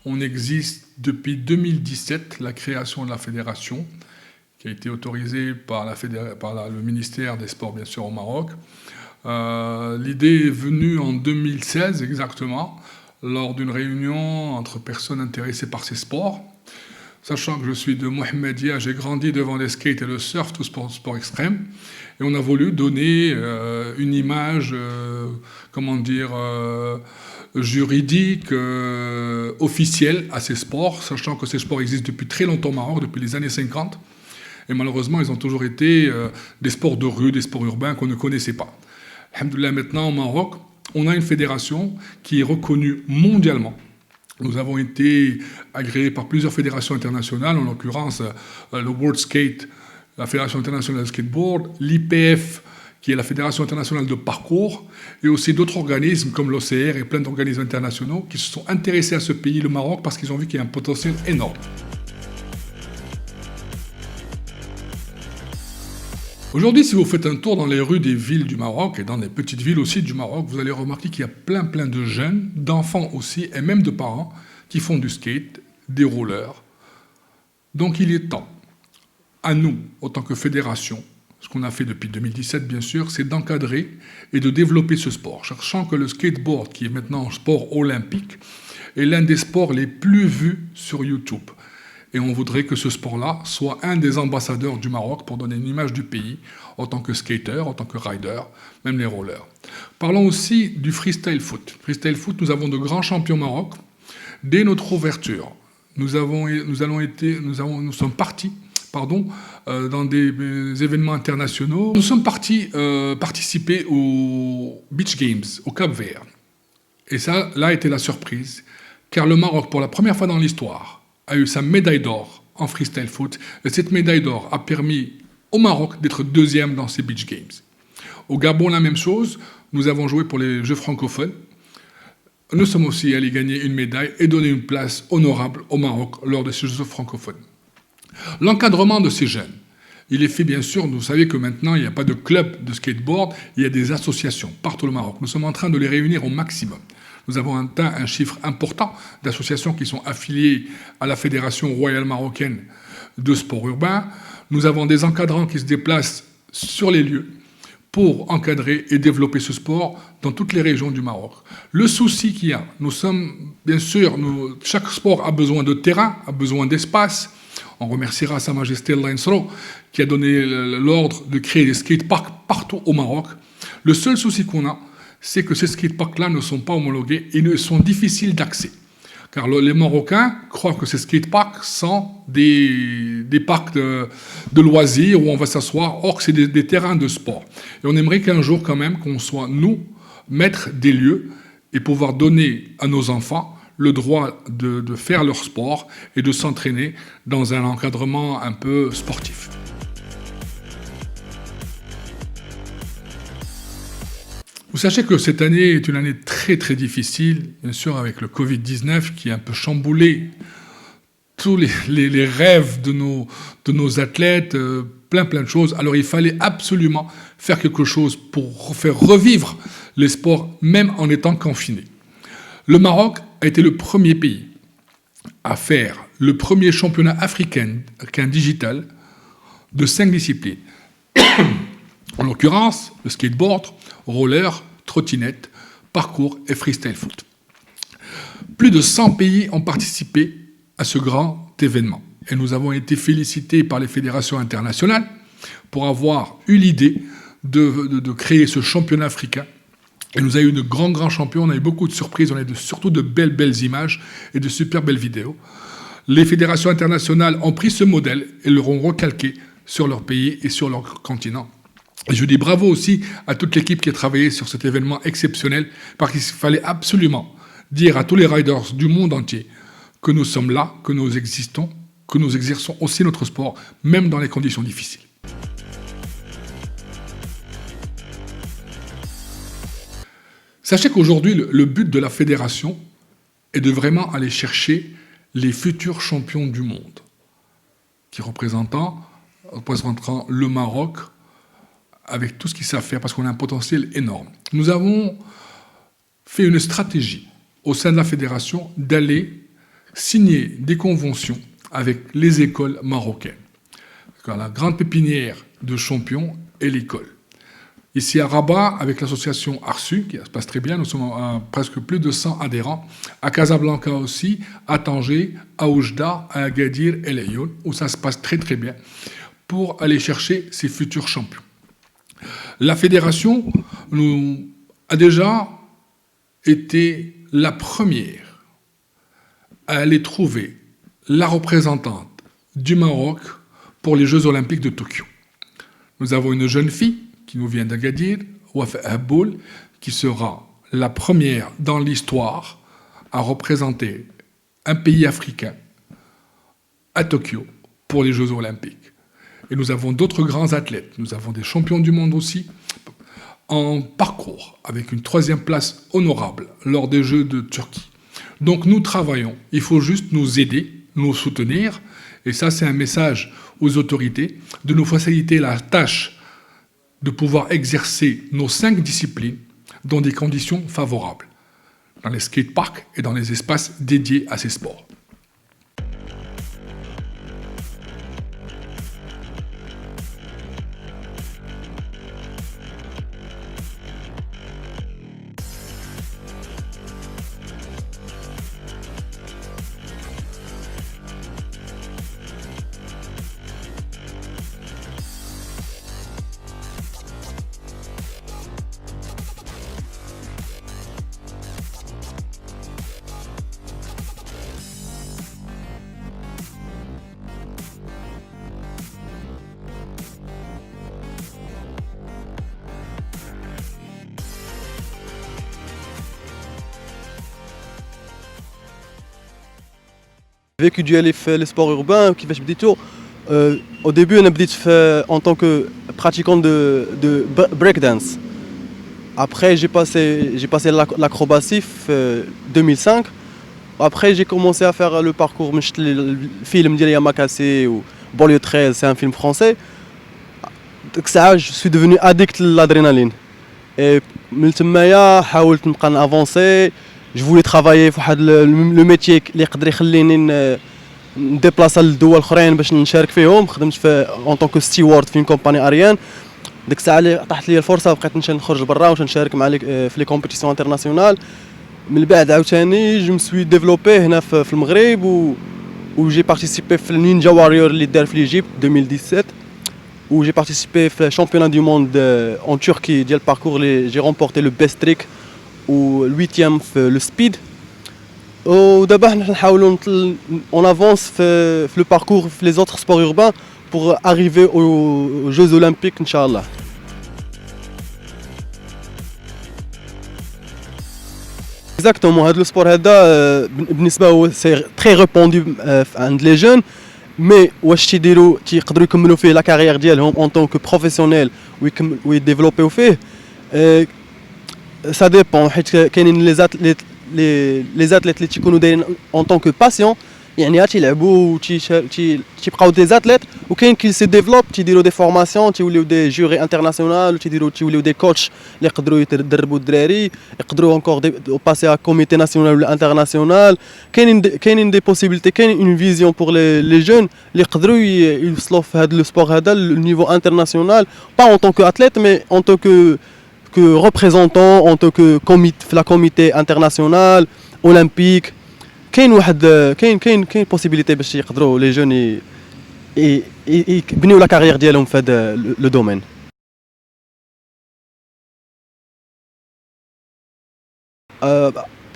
On existe depuis 2017, la création de la fédération, qui a été autorisée par, le ministère des Sports, bien sûr, au Maroc. L'idée est venue en 2016 exactement, lors d'une réunion entre personnes intéressées par ces sports. Sachant que je suis de Mohamedia, j'ai grandi devant les skates et le surf, tout sport extrême. Et on a voulu donner une image, juridique, officielle à ces sports, sachant que ces sports existent depuis très longtemps au Maroc, depuis les années 50. Et malheureusement, ils ont toujours été des sports de rue, des sports urbains qu'on ne connaissait pas. Alhamdoulilah, maintenant au Maroc, on a une fédération qui est reconnue mondialement. Nous avons été agréés par plusieurs fédérations internationales, en l'occurrence le World Skate, la Fédération internationale de skateboard, l'IPF, qui est la Fédération internationale de parcours, et aussi d'autres organismes comme l'OCR et plein d'organismes internationaux qui se sont intéressés à ce pays, le Maroc, parce qu'ils ont vu qu'il y a un potentiel énorme. Aujourd'hui, si vous faites un tour dans les rues des villes du Maroc et dans les petites villes aussi du Maroc, vous allez remarquer qu'il y a plein de jeunes, d'enfants aussi, et même de parents, qui font du skate, des rollers. Donc il est temps, à nous, en tant que fédération, ce qu'on a fait depuis 2017 bien sûr, c'est d'encadrer et de développer ce sport, sachant que le skateboard, qui est maintenant un sport olympique, est l'un des sports les plus vus sur YouTube. Et on voudrait que ce sport-là soit un des ambassadeurs du Maroc pour donner une image du pays en tant que skater, en tant que rider, même les rollers. Parlons aussi du freestyle foot. Freestyle foot, nous avons de grands champions au Maroc. Dès notre ouverture, nous sommes partis dans des événements internationaux. Nous sommes partis participer aux Beach Games, au Cap-Vert. Et ça, là, a été la surprise, car le Maroc, pour la première fois dans l'histoire, a eu sa médaille d'or en freestyle foot. Et cette médaille d'or a permis au Maroc d'être deuxième dans ces Beach Games. Au Gabon, la même chose. Nous avons joué pour les Jeux francophones. Nous sommes aussi allés gagner une médaille et donner une place honorable au Maroc lors de ces Jeux francophones. L'encadrement de ces jeunes, il est fait bien sûr, vous savez que maintenant il n'y a pas de club de skateboard, il y a des associations partout au Maroc. Nous sommes en train de les réunir au maximum. Nous avons atteint un chiffre important d'associations qui sont affiliées à la Fédération royale marocaine de sport urbain. Nous avons des encadrants qui se déplacent sur les lieux pour encadrer et développer ce sport dans toutes les régions du Maroc. Le souci qu'il y a, chaque sport a besoin de terrain, a besoin d'espace. On remerciera Sa Majesté Lansro qui a donné l'ordre de créer des skateparks partout au Maroc. Le seul souci qu'on a, c'est que ces skateparks-là ne sont pas homologués et ne sont difficiles d'accès. Car les Marocains croient que ces skateparks sont des parcs de loisirs où on va s'asseoir, or que c'est des terrains de sport. Et on aimerait qu'un jour quand même qu'on soit, nous, maîtres des lieux et pouvoir donner à nos enfants le droit de faire leur sport et de s'entraîner dans un encadrement un peu sportif. Vous sachez que cette année est une année très difficile, bien sûr avec le Covid-19 qui a un peu chamboulé tous les rêves de nos athlètes, plein de choses. Alors il fallait absolument faire quelque chose pour faire revivre les sports, même en étant confinés. Le Maroc a été le premier pays à faire le premier championnat africain digital de 5 disciplines. En l'occurrence, le skateboard, roller, trottinette, parcours et freestyle foot. Plus de 100 pays ont participé à ce grand événement. Et nous avons été félicités par les fédérations internationales pour avoir eu l'idée de créer ce championnat africain. Et nous avons eu de grands champions, on a eu beaucoup de surprises, on a eu surtout de belles images et de super belles vidéos. Les fédérations internationales ont pris ce modèle et l'auront recalqué sur leur pays et sur leur continent. Et je dis bravo aussi à toute l'équipe qui a travaillé sur cet événement exceptionnel, parce qu'il fallait absolument dire à tous les riders du monde entier que nous sommes là, que nous existons, que nous exerçons aussi notre sport, même dans les conditions difficiles. Sachez qu'aujourd'hui, le but de la fédération est de vraiment aller chercher les futurs champions du monde, qui représenteront le Maroc avec tout ce qu'ils savent faire, parce qu'on a un potentiel énorme. Nous avons fait une stratégie au sein de la fédération d'aller signé des conventions avec les écoles marocaines. La grande pépinière de champions est l'école. Ici à Rabat, avec l'association Arsu, qui se passe très bien, nous sommes à presque plus de 100 adhérents. À Casablanca aussi, à Tanger, à Oujda, à Agadir et Lyon, où ça se passe très très bien, pour aller chercher ces futurs champions. La fédération a déjà été la première à aller trouver la représentante du Maroc pour les Jeux Olympiques de Tokyo. Nous avons une jeune fille qui nous vient d'Agadir, Wafa Aboul, qui sera la première dans l'histoire à représenter un pays africain à Tokyo pour les Jeux Olympiques. Et nous avons d'autres grands athlètes. Nous avons des champions du monde aussi en parcours, avec une 3e place honorable lors des Jeux de Turquie. Donc nous travaillons. Il faut juste nous aider, nous soutenir. Et ça, c'est un message aux autorités de nous faciliter la tâche de pouvoir exercer nos 5 disciplines dans des conditions favorables, dans les skateparks et dans les espaces dédiés à ces sports. vécu ديالي في les sports urbains كيفاش بديتو au début انا بديت en tant que pratiquant de break dance. Après j'ai passé l'acrobatie en 2005. Après j'ai commencé à faire le parcours le film ديال Yamakasi ou Banlieue 13, c'est un film français. Donc ça je suis devenu addict à l'adrénaline. Et من تمايا حاولت نبقى avancer. Je voulais travailler في واحد لو ميتيي اللي يقدر يخليني نديبلاصا للدول الاخرين باش نشارك فيهم. خدمت في اون طونك ستيوارد في كومباني اريان. ديك الساعه اللي طاحت لي الفرصه بقيت نخرج برا واش نشارك مع في لي كومبيتيسيون انترناسيونال. من بعد عاوتاني جو مسوي ديفلوبي هنا في المغرب و جي بارتيسيبي في النينجا واريور اللي دار في ليجيبت 2017 و جي بارتيسيبي في الشامبيونات دو موند ان تركي ديال الباركور اللي جي رومبورتي لو بيست تريك و 8e في لو سبيد. ودابا حنا نحاولوا اون افونس في لو باركور في لي زوتر سبور اوربان pour arriver aux Jeux Olympiques Inch'Allah. Exactement, هذا السبور هذا بالنسبه هو سي تري ريبوندو عند لي جون مي واش تيقدروا يكملوا فيه لا كارير ديالهم اون طون كو بروفيسيونيل ويديفلوبيو فيه ça dépend حيت كاينين لي زاتليت اللي تيكونوا دايرين اون طون كو باسيون يعني تيلعبوا تيبقاو دي زاتليت وكاين كي سي ديفلوب تيديروا دي فورماسيون تيوليو دي جوري انترناسيونال تيوليو دي كوتش اللي يقدروا يدربوا الدراري يقدروا انكور باسي ا كوميتي ناسيونال ولا انترناسيونال. كاينين دي بوسيبيليتي كاين اون فيزيون بور لي جون اللي يقدروا يوصلوا في هذا لو سبور هذا للنيفو انترناسيونال با اون طون كو اتليت مي اون طون que représentant en tant que la comité international olympique. كاين possibilité باش يقدروا لي جون يبنيو لا كارير ديالهم في هذا لو دومين.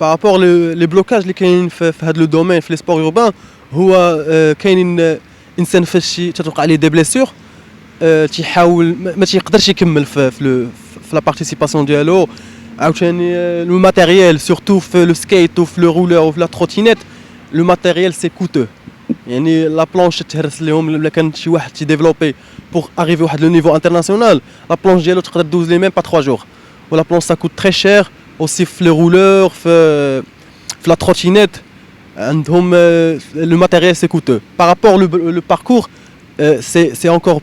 بارابور لي بلوكاج اللي كاينين في هذا لو دومين في لي سبور اوربان هو كاينين انسان فاش تتوقع عليه دي بليسور تيحاول ما تيقدرش يكمل في لا بارتيسيباسيون ديالو. عاوتاني لو ماتيريال سورتو في لو سكيت وفي لو رولور وفي لا تروتينيت لو ماتيريال سي كوتو يعني لا بلونش تهرس لهم الا كان شي واحد تيديفلوبي بور اريفي واحد لو نيفو انترناسيونال لا بلونش ديالو تقدر دوز لي ميم با 3 جور ولا بلونش سا كوت تري شير اوسي في لو رولور في لا تروتينيت عندهم لو ماتيريال سي كوتو بارابور لو باركور c'est encore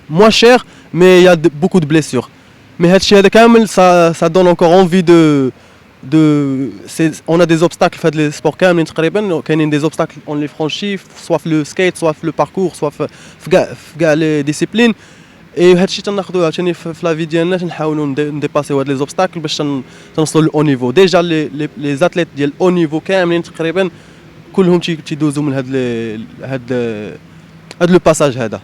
moins cher mais il y a beaucoup de blessures. Mais هادشي هذا كامل ça donne encore envie on a des obstacles في les sports كاملين تقريبا كاينين des obstacles on les franchit soit في le skate soit في le parcours soit في كاع les disciplines et هادشي تناخذوه عاوتاني في لا في ديالنا تنحاولوا نديباسيو هاد les obstacles باش تنوصلوا للأو نيفو ديجا les athlètes ديال الأو نيفو كاملين تقريبا كلهم تيدوزوا من هاد لو باساج هذا.